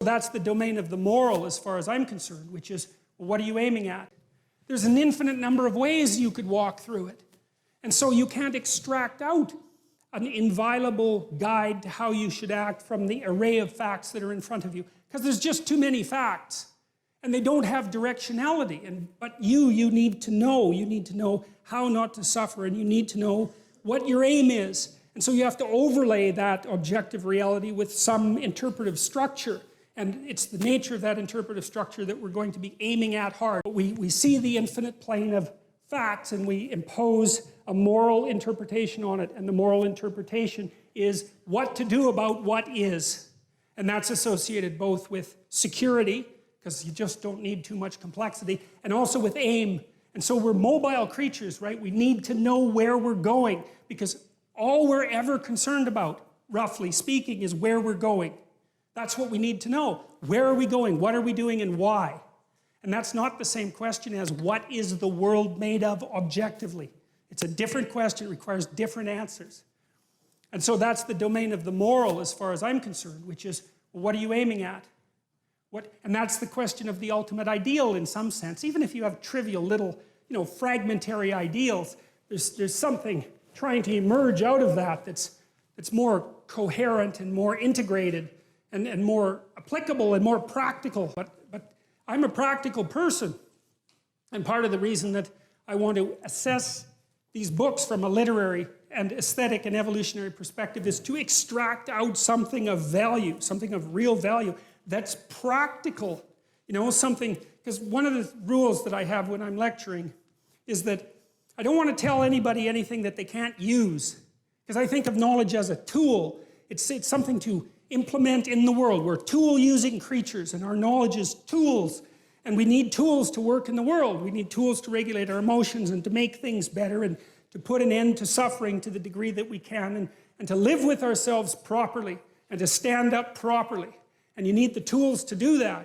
That's the domain of the moral as far as I'm concerned, which is, well, what are you aiming at? There's an infinite number of ways you could walk through it. And so you can't extract out an inviolable guide to how you should act from the array of facts that are in front of you. Because there's just too many facts. And they don't have directionality. But you need to know. You need to know how not to suffer, and you need to know what your aim is. And so you have to overlay that objective reality with some interpretive structure. And it's the nature of that interpretive structure that we're going to be aiming at hard. We see the infinite plane of facts and we impose a moral interpretation on it. And the moral interpretation is what to do about what is. And that's associated both with security, because you just don't need too much complexity, and also with aim. And so we're mobile creatures, right? We need to know where we're going, because all we're ever concerned about, roughly speaking, is where we're going. That's what we need to know. Where are we going? What are we doing? And why? And that's not the same question as what is the world made of objectively. It's a different question. It requires different answers. And so that's the domain of the moral as far as I'm concerned, which is, well, what are you aiming at? And that's the question of the ultimate ideal in some sense. Even if you have trivial little, fragmentary ideals, there's something trying to emerge out of that that's more coherent and more integrated and more applicable and more practical. But I'm a practical person. And part of the reason that I want to assess these books from a literary and aesthetic and evolutionary perspective is to extract out something of value, something of real value that's practical. Something, because one of the rules that I have when I'm lecturing is that I don't want to tell anybody anything that they can't use. Because I think of knowledge as a tool. It's something to implement in the world. We're tool-using creatures, and our knowledge is tools. And we need tools to work in the world. We need tools to regulate our emotions and to make things better and to put an end to suffering to the degree that we can and to live with ourselves properly and to stand up properly. And you need the tools to do that.